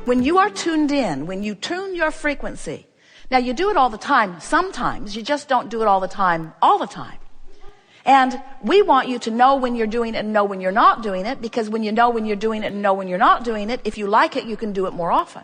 When you are tuned in, when you tune your frequency, now you do it all the time, sometimes, you just don't do it all the time. And we want you to know when you're doing it and know when you're not doing it, because when you know when you're doing it and know when you're not doing it, if you like it, you can do it more often.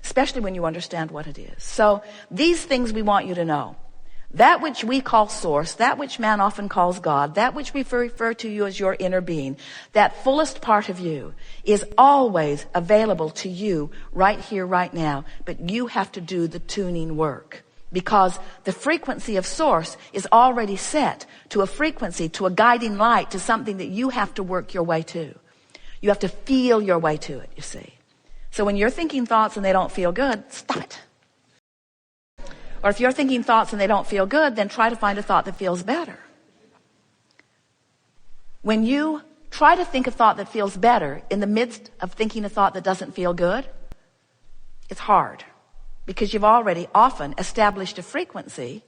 Especially when you understand what it is. So these things we want you to know. That which we call source, that which man often calls God, that which we refer to you as your inner being, that fullest part of you is always available to you right here, right now. But you have to do the tuning work, because the frequency of source is already set to a frequency, to a guiding light, to something that you have to work your way to. You have to feel your way to it, you see. So when you're thinking thoughts and they don't feel good, stop it. Or if you're thinking thoughts and they don't feel good, then try to find a thought that feels better. When you try to think a thought that feels better in the midst of thinking a thought that doesn't feel good, it's hard, because you've already often established a frequency,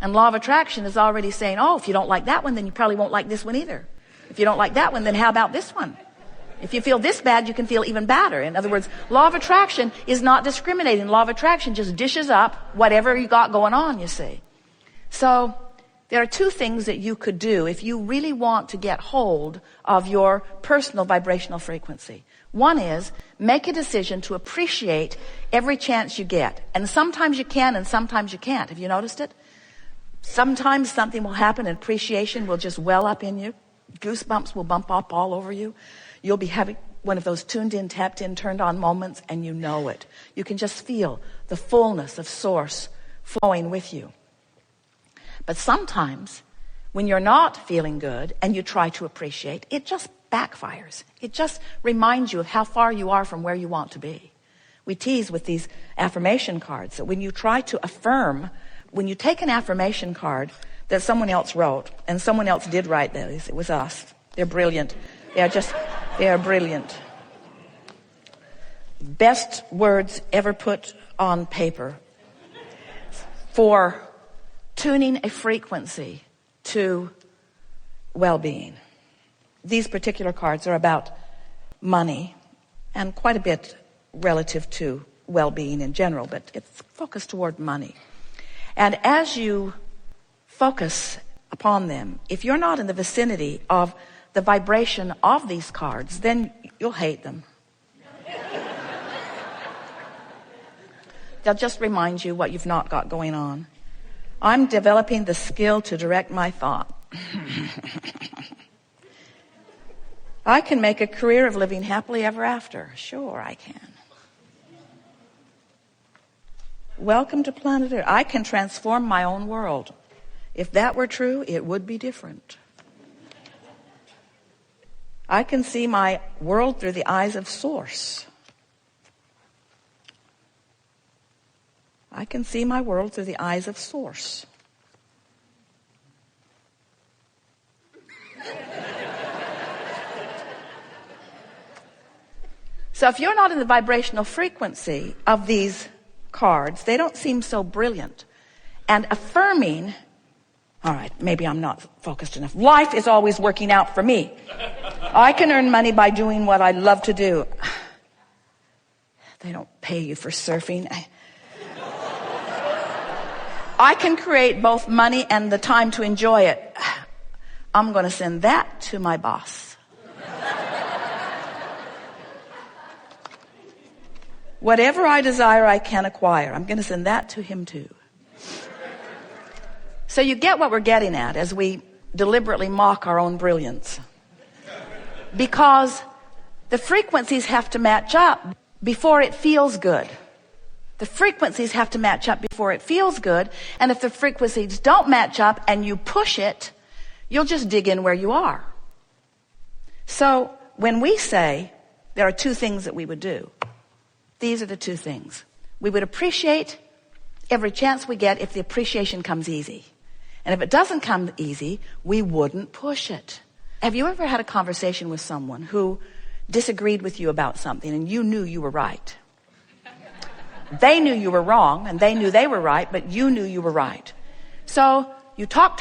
and law of attraction is already saying, oh, if you don't like that one, then you probably won't like this one either. If you don't like that one, then how about this one? If you feel this bad, you can feel even badder. In other words, law of attraction is not discriminating. Law of attraction just dishes up whatever you got going on, you see. So there are two things that you could do if you really want to get hold of your personal vibrational frequency. One is make a decision to appreciate every chance you get. And sometimes you can and sometimes you can't. Have you noticed it? Sometimes something will happen and appreciation will just well up in you. Goosebumps will bump up all over you. You'll be having one of those tuned in, tapped in, turned on moments, and you know it. You can just feel the fullness of source flowing with you. But sometimes when you're not feeling good and you try to appreciate, it just backfires. It just reminds you of how far you are from where you want to be. We tease with these affirmation cards that when you try to affirm, when you take an affirmation card that someone else wrote, and someone else did write those, it was us. They're brilliant. They are brilliant. Best words ever put on paper for tuning a frequency to well-being. These particular cards are about money and quite a bit relative to well-being in general, but it's focused toward money. And as you focus upon them, if you're not in the vicinity of the vibration of these cards, then you'll hate them. They'll just remind you what you've not got going on. I'm developing the skill to direct my thought. I can make a career of living happily ever after. Sure, I can. Welcome to planet Earth. I can transform my own world. If that were true, it would be different. I can see my world through the eyes of source. I can see my world through the eyes of source. So if you're not in the vibrational frequency of these cards, they don't seem so brilliant. And affirming, all right, maybe I'm not focused enough. Life is always working out for me. I can earn money by doing what I love to do. They don't pay you for surfing. I can create both money and the time to enjoy it. I'm going to send that to my boss. Whatever I desire, I can acquire. I'm going to send that to him too. So you get what we're getting at as we deliberately mock our own brilliance. Because the frequencies have to match up before it feels good. The frequencies have to match up before it feels good. And if the frequencies don't match up and you push it, you'll just dig in where you are. So when we say there are two things that we would do, these are the two things. We would appreciate every chance we get if the appreciation comes easy. And if it doesn't come easy, we wouldn't push it. Have you ever had a conversation with someone who disagreed with you about something and you knew you were right? They knew you were wrong and they knew they were right, but you knew you were right. So you talk,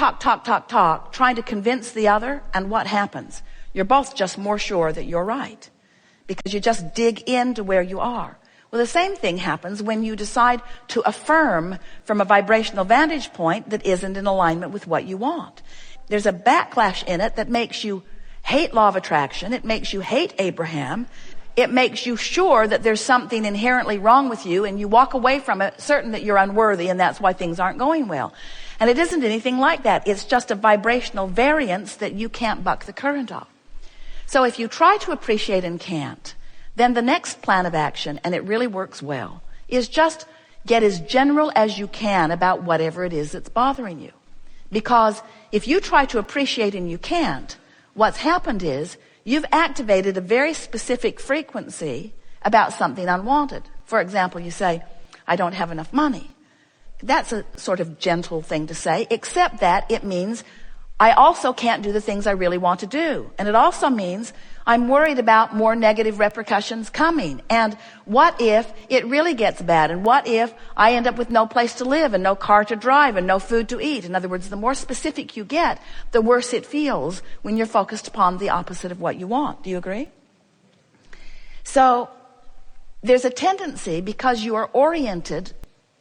trying to convince the other, and what happens? You're both just more sure that you're right because you just dig into where you are. Well, the same thing happens when you decide to affirm from a vibrational vantage point that isn't in alignment with what you want. There's a backlash in it that makes you hate law of attraction. It makes you hate Abraham. It makes you sure that there's something inherently wrong with you, and you walk away from it certain that you're unworthy, and that's why things aren't going well. And it isn't anything like that. It's just a vibrational variance that you can't buck the current of. So if you try to appreciate and can't, then the next plan of action, and it really works well, is just get as general as you can about whatever it is that's bothering you. Because if you try to appreciate and you can't, what's happened is you've activated a very specific frequency about something unwanted. For example, you say, I don't have enough money. That's a sort of gentle thing to say, except that it means I also can't do the things I really want to do. And it also means I'm worried about more negative repercussions coming. And what if it really gets bad? And what if I end up with no place to live and no car to drive and no food to eat? In other words, the more specific you get, the worse it feels when you're focused upon the opposite of what you want. Do you agree? So there's a tendency, because you are oriented,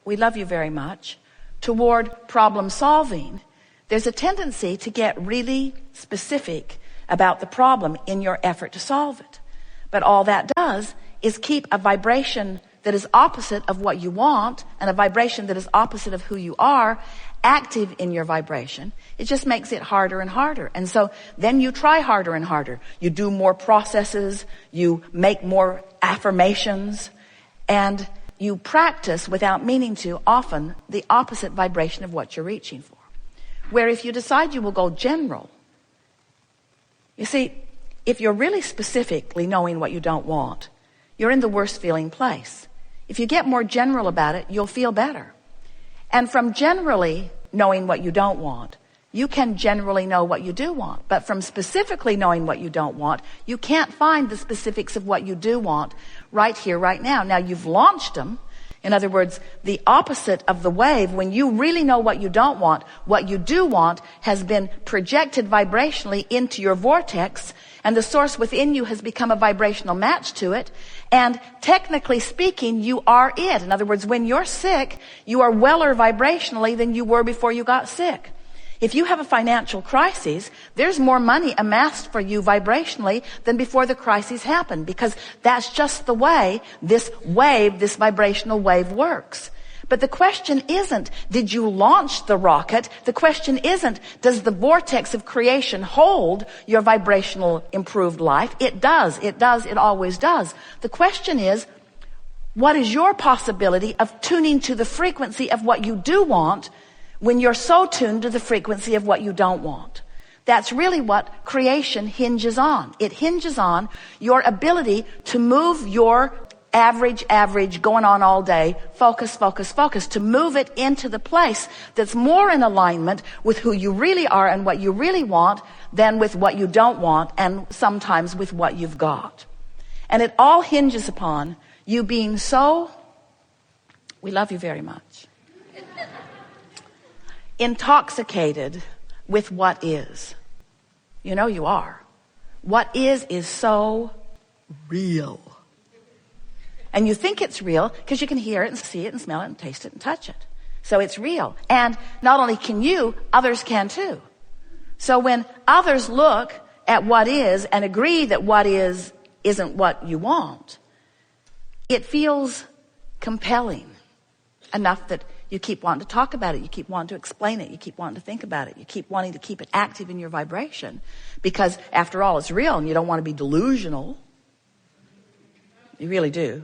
we love you very much, toward problem solving, there's a tendency to get really specific about the problem in your effort to solve it. But all that does is keep a vibration that is opposite of what you want and a vibration that is opposite of who you are active in your vibration. It just makes it harder and harder. And so then you try harder and harder. You do more processes, you make more affirmations, and you practice without meaning to often the opposite vibration of what you're reaching for. Where if you decide you will go general, you see, if you're really specifically knowing what you don't want, you're in the worst feeling place. If you get more general about it, you'll feel better. And from generally knowing what you don't want, you can generally know what you do want. But from specifically knowing what you don't want, you can't find the specifics of what you do want right here, right now. Now, you've launched them. In other words, the opposite of the wave, when you really know what you don't want, what you do want has been projected vibrationally into your vortex, and the source within you has become a vibrational match to it. And technically speaking, you are it. In other words, when you're sick, you are weller vibrationally than you were before you got sick. If you have a financial crisis, there's more money amassed for you vibrationally than before the crisis happened, because that's just the way this wave, this vibrational wave works. But the question isn't, did you launch the rocket? The question isn't, does the vortex of creation hold your vibrational improved life? It does, it always does. The question is, what is your possibility of tuning to the frequency of what you do want when you're so tuned to the frequency of what you don't want? That's really what creation hinges on. It hinges on your ability to move your average going on all day, focus, to move it into the place that's more in alignment with who you really are and what you really want than with what you don't want, and sometimes with what you've got. And it all hinges upon you being so, we love you very much, intoxicated with what is. You know you are. What is so real. And you think it's real because you can hear it and see it and smell it and taste it and touch it. So it's real. And not only can you, others can too. So when others look at what is and agree that what is isn't what you want, it feels compelling enough that you keep wanting to talk about it. You keep wanting to explain it. You keep wanting to think about it. You keep wanting to keep it active in your vibration. Because after all, it's real and you don't want to be delusional. You really do.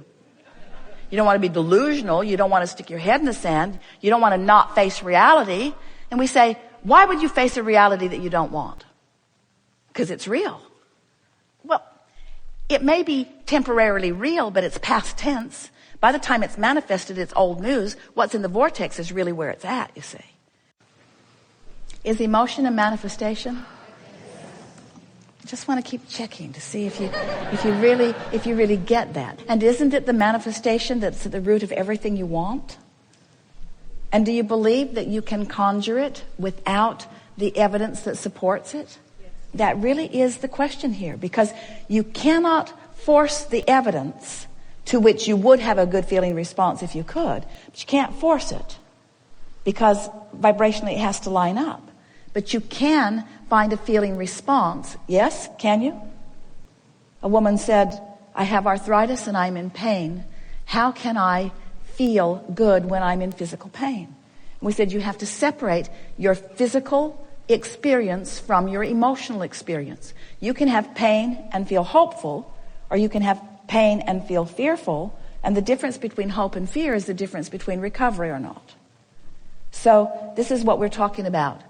You don't want to be delusional. You don't want to stick your head in the sand. You don't want to not face reality. And we say, why would you face a reality that you don't want? Because it's real. Well, it may be temporarily real, but it's past tense. By the time it's manifested, it's old news. What's in the vortex is really where it's at, you see. Is emotion a manifestation? I just want to keep checking to see if you really get that. And isn't it the manifestation that's at the root of everything you want? And do you believe that you can conjure it without the evidence that supports it? That really is the question here, because you cannot force the evidence to which you would have a good feeling response if you could, but you can't force it because vibrationally it has to line up. But you can find a feeling response. Yes, can you? A woman said, I have arthritis and I'm in pain. How can I feel good when I'm in physical pain? And we said you have to separate your physical experience from your emotional experience. You can have pain and feel hopeful, or you can have pain and feel fearful, and the difference between hope and fear is the difference between recovery or not. So this is what we're talking about.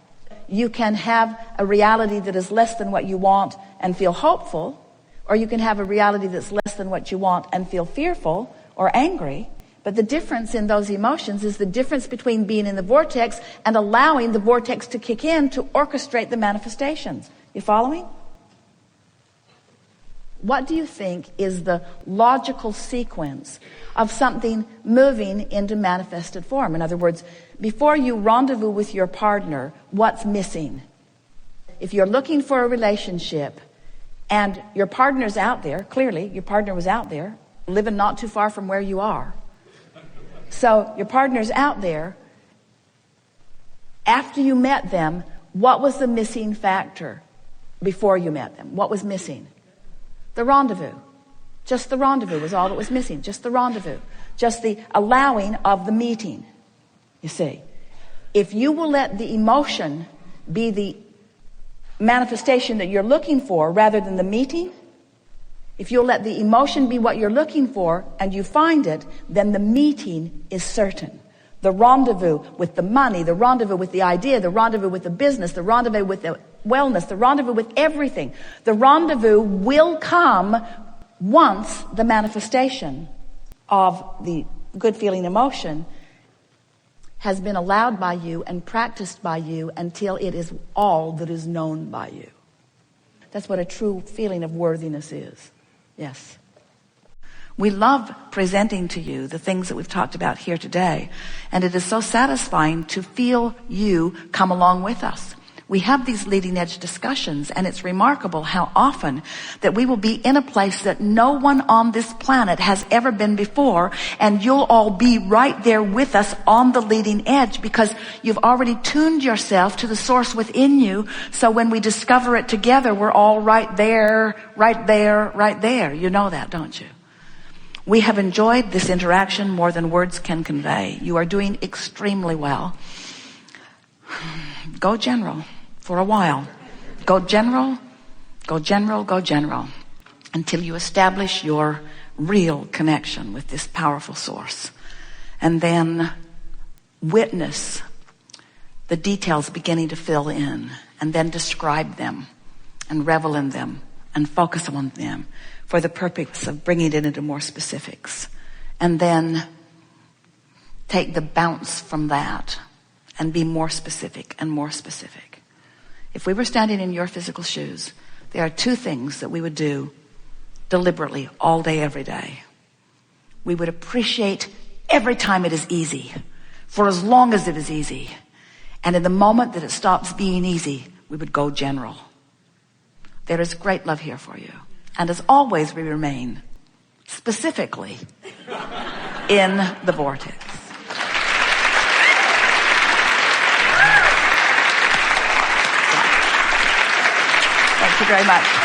You can have a reality that is less than what you want and feel hopeful, or you can have a reality that's less than what you want and feel fearful or angry. But the difference in those emotions is the difference between being in the vortex and allowing the vortex to kick in to orchestrate the manifestations. You following? What do you think is the logical sequence of something moving into manifested form? In other words, before you rendezvous with your partner, what's missing? If you're looking for a relationship and your partner's out there, clearly your partner was out there, living not too far from where you are. So your partner's out there. After you met them, what was the missing factor before you met them? What was missing? The rendezvous. Just the rendezvous was all that was missing. Just the rendezvous. Just the allowing of the meeting. You see, if you will let the emotion be the manifestation that you're looking for rather than the meeting, if you'll let the emotion be what you're looking for and you find it, then the meeting is certain. The rendezvous with the money, the rendezvous with the idea, the rendezvous with the business, the rendezvous with the wellness, the rendezvous with everything. The rendezvous will come once the manifestation of the good feeling emotion has been allowed by you and practiced by you until it is all that is known by you. That's what a true feeling of worthiness is. Yes. We love presenting to you the things that we've talked about here today, and it is so satisfying to feel you come along with us. We have these leading edge discussions, and it's remarkable how often that we will be in a place that no one on this planet has ever been before, and you'll all be right there with us on the leading edge because you've already tuned yourself to the source within you. So when we discover it together, we're all right there, right there, right there. You know that, don't you? We have enjoyed this interaction more than words can convey. You are doing extremely well. Go general. For a while. Go general, go general, go general, until you establish your real connection with this powerful source. And then witness the details beginning to fill in, and then describe them and revel in them and focus on them for the purpose of bringing it into more specifics. And then take the bounce from that and be more specific and more specific. If we were standing in your physical shoes, there are two things that we would do deliberately all day, every day. We would appreciate every time it is easy, for as long as it is easy. And in the moment that it stops being easy, we would go general. There is great love here for you. And as always, we remain specifically in the vortex. Thank you very much.